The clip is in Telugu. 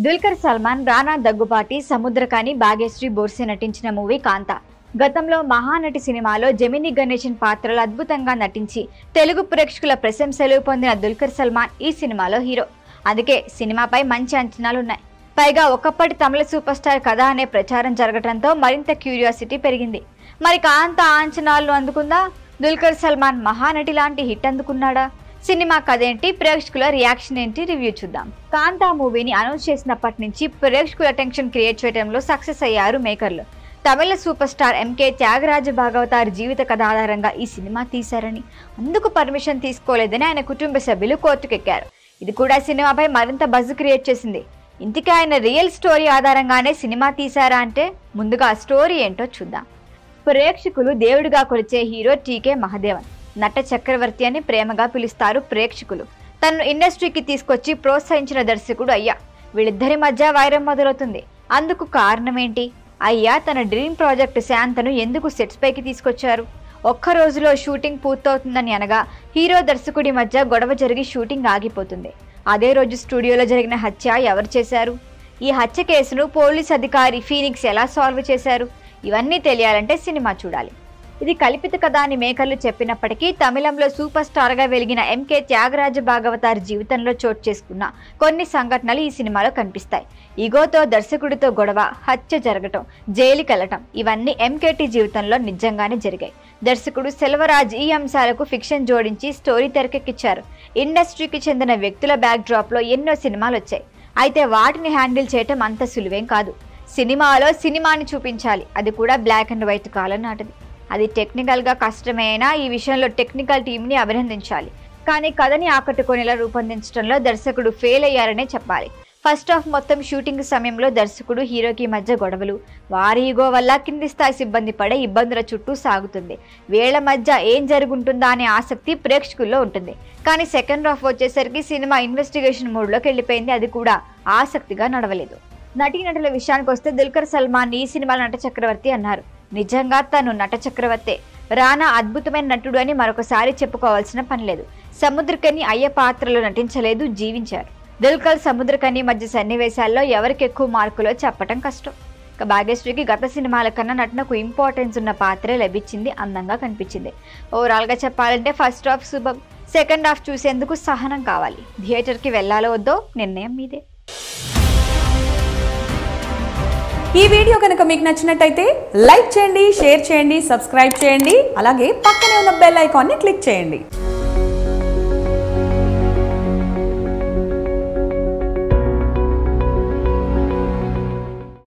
దుల్కర్ సల్మాన్, రానా దగ్గుపాటి, సముద్రకాని, భాగ్యశ్రీ బోర్సే నటించిన మూవీ కాంతా. గతంలో మహానటి సినిమాలో జెమిని గణేశన్ పాత్రలో అద్భుతంగా నటించి తెలుగు ప్రేక్షకుల ప్రశంసలు పొందిన దుల్కర్ సల్మాన్ ఈ సినిమాలో హీరో. అందుకే సినిమాపై మంచి అంచనాలున్నాయి. పైగా ఒకప్పటి తమిళ సూపర్ స్టార్ కథ అనే ప్రచారం జరగడంతో మరింత క్యూరియాసిటీ పెరిగింది. మరి కాంతా అంచనాలను అందుకుందా? దుల్కర్ సల్మాన్ మహానటి లాంటి హిట్ అందుకున్నాడా? సినిమా కథ ఏంటి, ప్రేక్షకుల రియాక్షన్ ఏంటి, రివ్యూ చూద్దాం. కాంతా మూవీని అనౌన్స్ చేసినప్పటి నుంచి ప్రేక్షకుల టెన్షన్ క్రియేట్ చేయడంలో సక్సెస్ అయ్యారు మేకర్లు. తమిళ super star MK Thyagaraja Bhagavathar జీవిత కథ ఆధారంగా ఈ సినిమా తీశారని, అందుకు పర్మిషన్ తీసుకోలేదని ఆయన కుటుంబ సభ్యులు కోర్టుకెక్కారు. ఇది కూడా సినిమాపై మరింత బజ్ క్రియేట్ చేసింది. ఇంతకీ ఆయన రియల్ స్టోరీ ఆధారంగానే సినిమా తీశారా అంటే, ముందుగా స్టోరీ ఏంటో చూద్దాం. ప్రేక్షకులు దేవుడిగా కొలిచే హీరో టీకే మహదేవన్, నట చక్రవర్తి అని ప్రేమగా పిలుస్తారు ప్రేక్షకులు. తనను ఇండస్ట్రీకి తీసుకొచ్చి ప్రోత్సహించిన దర్శకుడు అయ్యా. వీళ్ళిద్దరి మధ్య వైరం మొదలవుతుంది. అందుకు కారణం ఏంటి? అయ్యా తన డ్రీమ్ ప్రాజెక్ట్ శాంతను ఎందుకు సెట్స్ పైకి తీసుకొచ్చారు? ఒక్క రోజులో షూటింగ్ పూర్తవుతుందని అనగా హీరో దర్శకుడి మధ్య గొడవ జరిగి షూటింగ్ ఆగిపోతుంది. అదే రోజు స్టూడియోలో జరిగిన హత్య ఎవరు చేశారు? ఈ హత్య కేసును పోలీస్ అధికారి ఫీనిక్స్ ఎలా సాల్వ్ చేశారు? ఇవన్నీ తెలియాలంటే సినిమా చూడాలి. ఇది కల్పిత కథ అని మేకర్లు చెప్పినప్పటికీ తమిళంలో సూపర్ స్టార్గా వెలిగిన ఎంకే త్యాగరాజ భాగవతార్ జీవితంలో చోటు చేసుకున్న కొన్ని సంఘటనలు ఈ సినిమాలో కనిపిస్తాయి. ఈగోతో దర్శకుడితో గొడవ, హత్య జరగటం, జైలుకెళ్లటం ఇవన్నీ ఎంకేటీ జీవితంలో నిజంగానే జరిగాయి. దర్శకుడు సెల్వరాజ్ ఈ అంశాలకు ఫిక్షన్ జోడించి స్టోరీ తెరకెక్కించారు. ఇండస్ట్రీకి చెందిన వ్యక్తుల బ్యాక్ డ్రాప్ లో ఎన్నో సినిమాలు వచ్చాయి. అయితే వాటిని హ్యాండిల్ చేయటం అంత సులువేం కాదు. సినిమాలో సినిమాని చూపించాలి, అది కూడా బ్లాక్ అండ్ వైట్ కాలం నాటిది. అది టెక్నికల్గా కష్టమే అయినా ఈ విషయంలో టెక్నికల్ టీంని అభినందించాలి. కానీ కథని ఆకట్టుకునేలా రూపొందించడంలో దర్శకుడు ఫెయిల్ అయ్యారనే చెప్పాలి. ఫస్ట్ హాఫ్ మొత్తం షూటింగ్ సమయంలో దర్శకుడు హీరోకి మధ్య గొడవలు, వారి ఈగో వల్ల కింది స్థాయి సిబ్బంది పడే ఇబ్బందుల చుట్టూ సాగుతుంది. వీళ్ల మధ్య ఏం జరుగుంటుందా అనే ఆసక్తి ప్రేక్షకుల్లో ఉంటుంది. కానీ సెకండ్ హాఫ్ వచ్చేసరికి సినిమా ఇన్వెస్టిగేషన్ మోడ్లోకి వెళ్ళిపోయింది. అది కూడా ఆసక్తిగా నడవలేదు. నటీనటుల విషయానికి వస్తే దుల్కర్ సల్మాన్ ఈ సినిమాలో నట చక్రవర్తి అన్నారు. నిజంగా తను నట చక్రవర్తే. రానా అద్భుతమైన నటుడు అని మరొకసారి చెప్పుకోవాల్సిన పని లేదు. సముద్రకని అయ్య పాత్రలో నటించలేదు, జీవించారు. దుల్కర్ సముద్రకని మధ్య సన్నివేశాల్లో ఎవరికి ఎక్కువ మార్కులో చెప్పటం కష్టం. ఇక భాగ్యశ్రీకి గత సినిమాల కన్నా నటనకు ఇంపార్టెన్స్ ఉన్న పాత్రే లభించింది, అందంగా కనిపించింది. ఓవరాల్గా చెప్పాలంటే ఫస్ట్ హాఫ్ శుభం, సెకండ్ హాఫ్ చూసేందుకు సహనం కావాలి. థియేటర్కి వెళ్ళాలో వద్దో నిర్ణయం మీదే. ఈ వీడియో కనుక మీకు నచ్చినట్టయితే లైక్ చేయండి, షేర్ చేయండి, సబ్స్క్రైబ్ చేయండి. అలాగే పక్కనే ఉన్న బెల్ ఐకాన్ని క్లిక్ చేయండి.